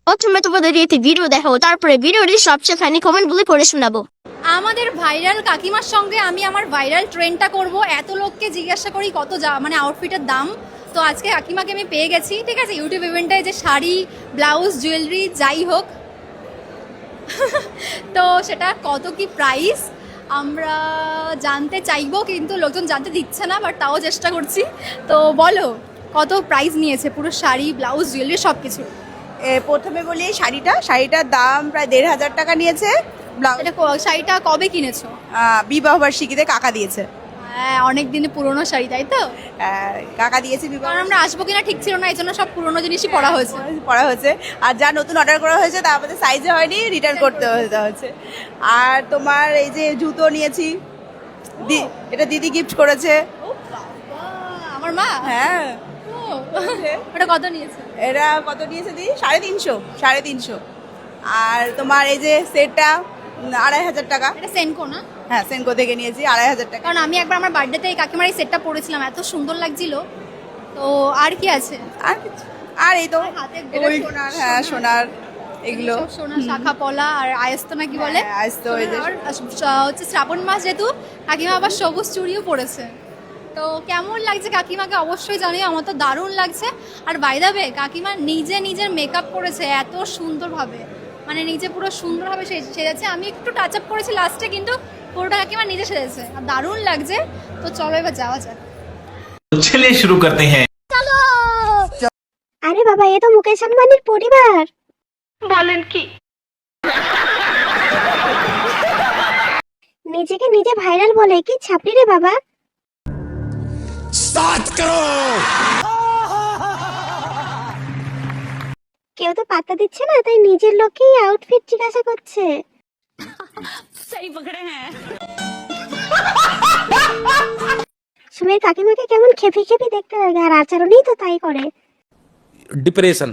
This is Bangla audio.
প্রথমে তোমাদের একটি ভিডিও দেখাবো, তারপরে ভিডিওটি সবচেয়ে ফানি কমেন্টগুলি পড়ে শোনাবো। আমাদের ভাইরাল কাকিমার সঙ্গে আমি আমার ভাইরাল ট্রেন্ডটা করব। এত লোককে জিজ্ঞাসা করি কত মানে আউটফিটের দাম। তো আজকে কাকিমাকে আমি পেয়ে গেছি, ঠিক আছে। ইউটিউব ইভেন্টে যে শাড়ি, ব্লাউজ, জুয়েলারি যাই হোক তো সেটা কত কি প্রাইস আমরা জানতে চাইবো, কিন্তু লোকজন জানতে দিচ্ছে না, বাট তাও চেষ্টা করছি। তো বলো কত প্রাইস নিয়েছে পুরো শাড়ি, ব্লাউজ, জুয়েলারি সব কিছু? প্রথমে বলি এই শাড়িটার দাম প্রায় ১,৫০০ টাকা নিয়েছে। এটা শাড়িটা কবে কিনেছো? বিবাহবার্ষিকীতে কাকা দিয়েছে। হ্যাঁ, অনেক দিনে পুরোনো শাড়ি, তাই তো? কাকা দিয়েছে বিবাহ। কারণ আমরা আসবো কিনা ঠিক ছিল না, এই জন্য সব পুরোনো জিনিসই পরা হয়েছে। পড়া হয়েছে। আর যা নতুন অর্ডার করা হয়েছে তা আমাদের সাইজে হয়নি, রিটার্ন করতে হয়েছে। আর তোমার এই যে জুতো নিয়েছি, এটা দিদি গিফট করেছে। আমার মা? হ্যাঁ। ওটা কত নিয়েছে? এরা কত নিয়েছে দিদি? 350। আর তোমার এই যে সেটটা ২,৫০০ টাকা। এটা সেনকো না? হ্যাঁ, সেনকো থেকে নিয়েছি ২,৫০০ টাকা। কারণ আমি একবার আমার বার্থডেতে এই কাকিমার এই সেটটা পরেছিলাম, এত সুন্দর লাগছিল। তো আর কি আছে? আর এই তো হাতে এটা gold, সোনার, হ্যাঁ সোনার এগুলো। সব সোনার শাখা পলা আর আয়স্ত না কি বলে? হ্যাঁ, আয়স্ত, এই যে আর হচ্ছে শ্রাবণ মাস যেহেতু, কাকিমা আবার সবুজ চুড়িও পরেছে। তো কেমন লাগছে কাকিমাকে অবশ্যই জানিও। আমার তো দারুণ লাগছে। আর বাই দ্য ওয়ে, কাকিমা নিজে নিজের মেকআপ করেছে এত সুন্দরভাবে, মানে নিজে পুরো সুন্দরভাবে সেজেছে। আমি একটু টাচ আপ করেছি লাস্টে, কিন্তু পুরোটা কাকিমা নিজে সেজেছে আর দারুণ লাগছে। তো চলো এবার যাওয়া যাক। चलिए शुरू करते हैं। আরে বাবা, এ তো মুকেশ আম্বানির পরিবার। বলেন কি? নিজেকে নিজে ভাইরাল বলে কি ছাপড়ি রে বাবা। কেউ তো পাত্তা দিচ্ছে না, তাই নিজের লোককেই আউটফিট জিজ্ঞাসা করছে। সুমের কাকিমাকে কেমন খেপি খেপি দেখতে লাগে, আর আচরণই তো তাই করে। डिप्रेशन